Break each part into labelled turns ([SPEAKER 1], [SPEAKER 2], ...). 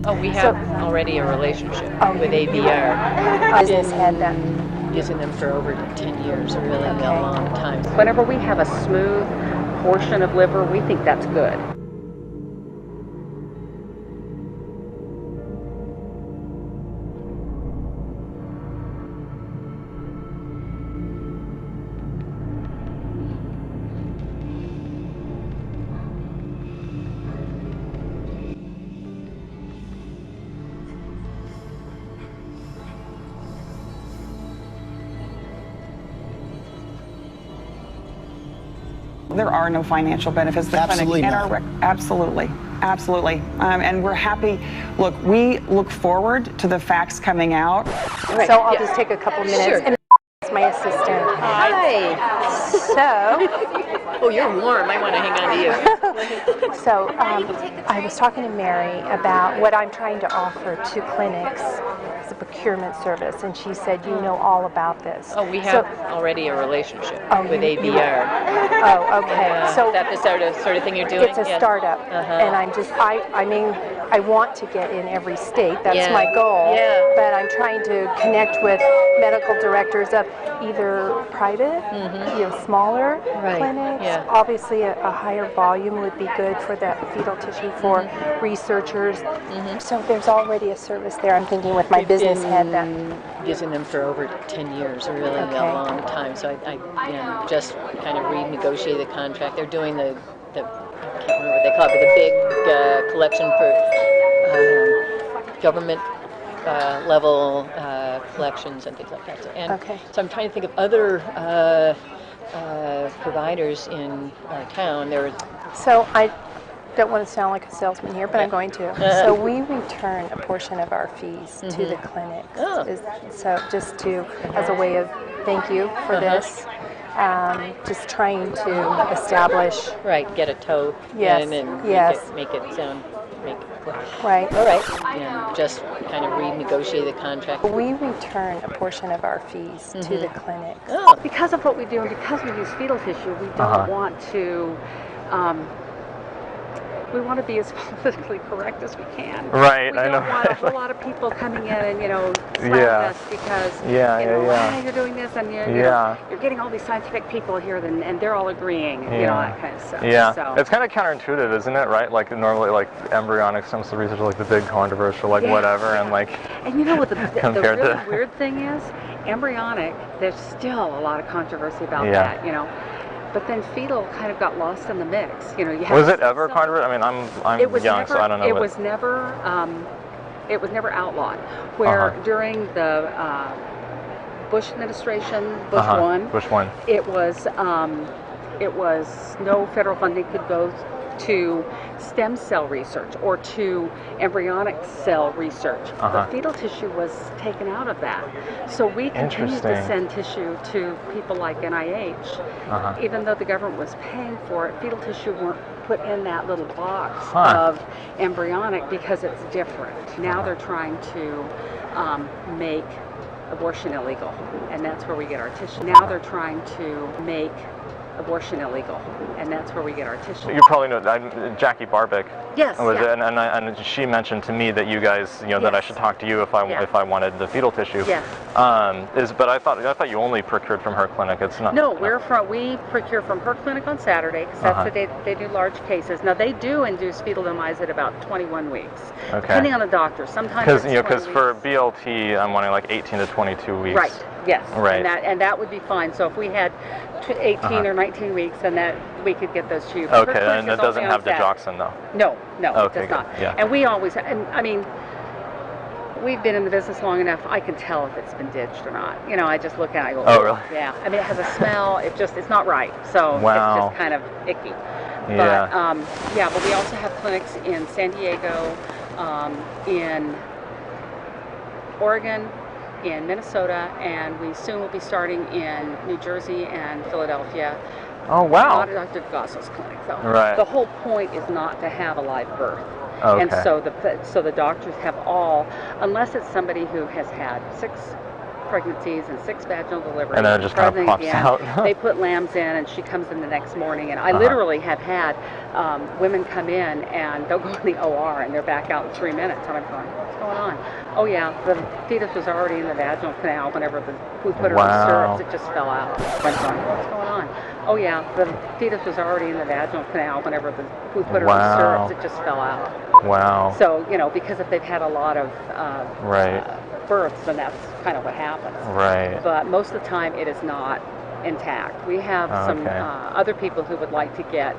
[SPEAKER 1] Oh, we have already a relationship with ABR.
[SPEAKER 2] Business head then.
[SPEAKER 1] Using them for over 10 years, really a long time.
[SPEAKER 3] Whenever we have a smooth portion of liver, we think that's good.
[SPEAKER 4] There are no financial benefits to the clinic. Absolutely. And we're happy. Look, we look forward to the facts coming out.
[SPEAKER 2] Right. So I'll just take a couple minutes.
[SPEAKER 1] Sure.
[SPEAKER 2] And my assistant.
[SPEAKER 1] Hi.
[SPEAKER 2] So.
[SPEAKER 1] Oh, you're warm. I want to hang on to you.
[SPEAKER 2] So I was talking to Mary about what I'm trying to offer to clinics as a procurement service, and she said, you know all about this.
[SPEAKER 1] Oh, we have already a relationship with ABR.
[SPEAKER 2] Oh, okay.
[SPEAKER 1] So is that the sort of thing you're doing?
[SPEAKER 2] It's a startup, and I want to get in every state. That's my goal.
[SPEAKER 1] Yeah.
[SPEAKER 2] But I'm trying to connect with medical directors of either private, smaller clinics.
[SPEAKER 1] Yeah.
[SPEAKER 2] Obviously, a higher volume would be good for that fetal tissue for researchers. So there's already a service there. I'm thinking with my business head then.
[SPEAKER 1] Using them for over 10 years, really a long time. So I just kind of renegotiated the contract. They're doing the I can't remember what they call it, but the big collection for government level collections and things like that. So I'm trying to think of other providers in our town.
[SPEAKER 2] So I don't want to sound like a salesman here, but I'm going to. So we return a portion of our fees to the clinics. So just as a way of thank you for this. Just trying to establish.
[SPEAKER 1] Right, get a toe in and make it sound.
[SPEAKER 2] Right.
[SPEAKER 1] All right. And just kind of renegotiate the contract.
[SPEAKER 2] We return a portion of our fees to the clinics.
[SPEAKER 3] Because of what we do and because we use fetal tissue, we don't want to. We want to be as politically correct as we can.
[SPEAKER 5] Right,
[SPEAKER 3] we
[SPEAKER 5] I know.
[SPEAKER 3] don't want a whole lot of people coming in and slapping us because you're doing this and you're getting all these scientific people here and they're all agreeing, that kind of stuff.
[SPEAKER 5] Yeah,
[SPEAKER 3] so.
[SPEAKER 5] It's kind of counterintuitive, isn't it? Right? Like normally, like embryonic stem cell research, like the big controversial, like whatever, and like.
[SPEAKER 3] And you know what the
[SPEAKER 5] compared
[SPEAKER 3] really
[SPEAKER 5] to
[SPEAKER 3] weird thing is? Embryonic. There's still a lot of controversy about that. But then fetal kind of got lost in the mix.
[SPEAKER 5] Was it ever controversial? I mean, I'm young, so I don't know.
[SPEAKER 3] It was never outlawed. Where during the Bush administration, Bush one, it was no federal funding could go to stem cell research or to embryonic cell research. The fetal tissue was taken out of that. So we continued to send tissue to people like NIH. Even though the government was paying for it, fetal tissue weren't put in that little box of embryonic because it's different. Now they're trying to make abortion illegal, and that's where we get our tissue. Now they're trying to make abortion illegal, and that's where we get our tissue.
[SPEAKER 5] You probably know Jackie Barbic.
[SPEAKER 3] Yes.
[SPEAKER 5] And she mentioned to me that you guys, that I should talk to you if I wanted the fetal tissue.
[SPEAKER 3] Yes.
[SPEAKER 5] But I thought you only procured from her clinic. It's not.
[SPEAKER 3] No, we procure from her clinic on Saturday because that's the day they do large cases. Now they do induce fetal demise at about 21 weeks, depending on the doctor. Sometimes
[SPEAKER 5] because for BLT I'm wanting like 18 to 22 weeks.
[SPEAKER 3] Right. Yes.
[SPEAKER 5] Right.
[SPEAKER 3] And that would be fine. So if we had 18 or 19 weeks, then that we could get those to you.
[SPEAKER 5] Okay, and it doesn't have digoxin though.
[SPEAKER 3] No,
[SPEAKER 5] okay,
[SPEAKER 3] it does not.
[SPEAKER 5] Yeah.
[SPEAKER 3] And we always, we've been in the business long enough. I can tell if it's been ditched or not. I just look at it. I go,
[SPEAKER 5] oh really?
[SPEAKER 3] Yeah. I mean, it has a smell. It's not right. So it's just kind of icky.
[SPEAKER 5] Yeah.
[SPEAKER 3] But we also have clinics in San Diego, in Oregon, in Minnesota, and we soon will be starting in New Jersey and Philadelphia.
[SPEAKER 5] Oh wow!
[SPEAKER 3] Not at Dr. Gossel's clinic, though.
[SPEAKER 5] Right.
[SPEAKER 3] The whole point is not to have a live birth.
[SPEAKER 5] Okay.
[SPEAKER 3] And so the doctors have all, unless it's somebody who has had 6 pregnancies and 6 vaginal deliveries.
[SPEAKER 5] And then it just kind of pops out.
[SPEAKER 3] They put lambs in, and she comes in the next morning. And I literally have had women come in, and they'll go in the OR, and they're back out in 3 minutes. And I'm going, what's going on? Oh, yeah, the fetus was already in the vaginal canal whenever we put her on syrups. It just fell out. I'm going, what's going on? Oh, yeah, the fetus was already in the vaginal canal whenever we put her on syrups. It just fell out.
[SPEAKER 5] Wow.
[SPEAKER 3] So, because if they've had a lot of births, then that's kind of what happens.
[SPEAKER 5] Right.
[SPEAKER 3] But most of the time, it is not intact. We have some other people who would like to get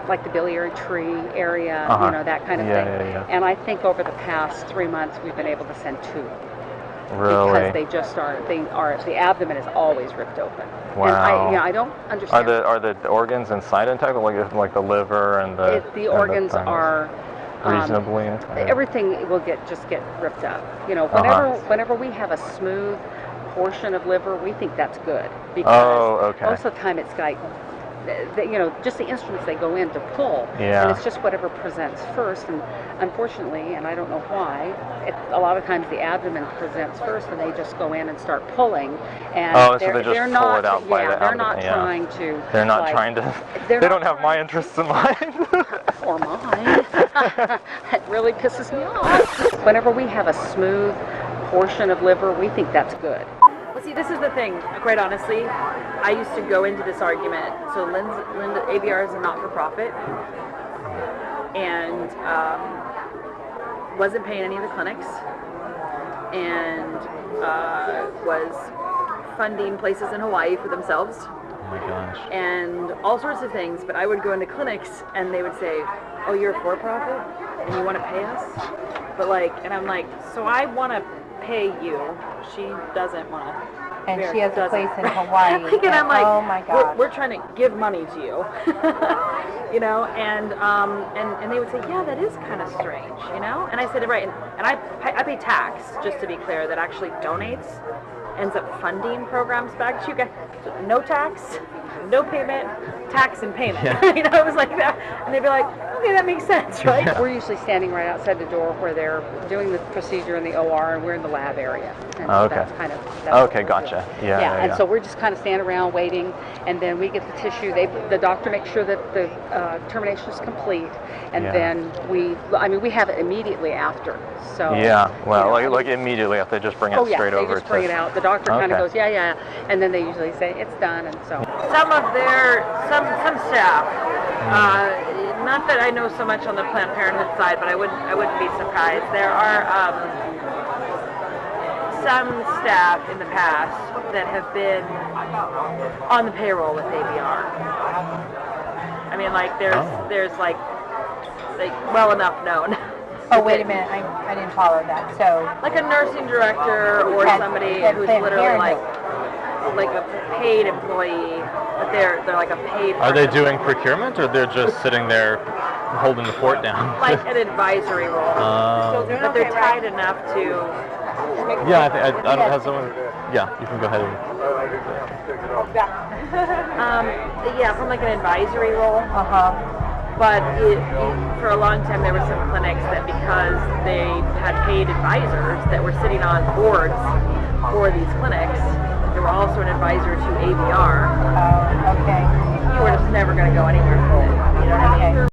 [SPEAKER 3] like the biliary tree area, that kind of thing.
[SPEAKER 5] Yeah.
[SPEAKER 3] And I think over the past 3 months, we've been able to send 2.
[SPEAKER 5] Really?
[SPEAKER 3] Because they just the abdomen is always ripped open.
[SPEAKER 5] Wow.
[SPEAKER 3] And I don't understand.
[SPEAKER 5] Are the organs inside intact, like the liver and the
[SPEAKER 3] organs are
[SPEAKER 5] reasonably?
[SPEAKER 3] Everything will just get ripped up. Whenever we have a smooth portion of liver, we think that's good, because most of the time it's like, just the instruments they go in to pull, and it's just whatever presents first. And unfortunately, and I don't know why, a lot of times the abdomen presents first, and they just go in and start pulling. And
[SPEAKER 5] so they just pull it out by the abdomen.
[SPEAKER 3] They're not trying to.
[SPEAKER 5] They're not trying to. They don't have my interests in mind.
[SPEAKER 3] Or mine. It really pisses me off. Whenever we have a smooth portion of liver, we think that's good.
[SPEAKER 6] Well, see, this is the thing, quite honestly. I used to go into this argument. So Linda ABR is a not-for-profit, and wasn't paying any of the clinics, and was funding places in Hawaii for themselves.
[SPEAKER 5] Oh my gosh.
[SPEAKER 6] And all sorts of things. But I would go into clinics, and they would say, "Oh, you're a for-profit, and you want to pay us?" But and I'm like, so I want to pay you. She doesn't want to.
[SPEAKER 2] And she has a place in Hawaii.
[SPEAKER 6] And I'm like,
[SPEAKER 2] oh my God.
[SPEAKER 6] We're trying to give money to you. And they would say, yeah, that is kind of strange, And I said, right, and I pay tax, just to be clear, that actually donates, ends up funding programs back to you guys. No tax, no payment, tax and payment. It was like that. And they'd be like, okay, that makes sense, right?
[SPEAKER 3] We're usually standing right outside the door where they're doing the procedure in the OR, and we're in the lab area. And so that's kind of
[SPEAKER 5] gotcha. Yeah.
[SPEAKER 3] And so we're just kind of standing around waiting, and then we get the tissue. The doctor makes sure that the termination is complete, and then we have it immediately after. So
[SPEAKER 5] like immediately after, they just bring it straight over.
[SPEAKER 3] They just bring it out. The doctor kind of goes, yeah, and then they usually say it's done, and so.
[SPEAKER 6] Some of some staff. Not that I know so much on the Planned Parenthood side, but I wouldn't be surprised. There are some staff in the past that have been on the payroll with ABR. I mean, there's well enough known.
[SPEAKER 2] Oh, wait a minute, I didn't follow that. So,
[SPEAKER 6] like a nursing director or somebody who's literally like a paid employee, but they're like a paid person.
[SPEAKER 5] Are they doing procurement, or they're just sitting there holding the fort down?
[SPEAKER 6] Like an advisory role. But they're tied enough to.
[SPEAKER 5] Yeah, I don't have someone. Yeah, you can go ahead and.
[SPEAKER 6] From like an advisory role. But for a long time, there were some clinics that, because they had paid advisors that were sitting on boards for these clinics, they were also an advisor to ABR.
[SPEAKER 2] Oh, okay.
[SPEAKER 6] You were just never going to go anywhere with it. You know what I mean?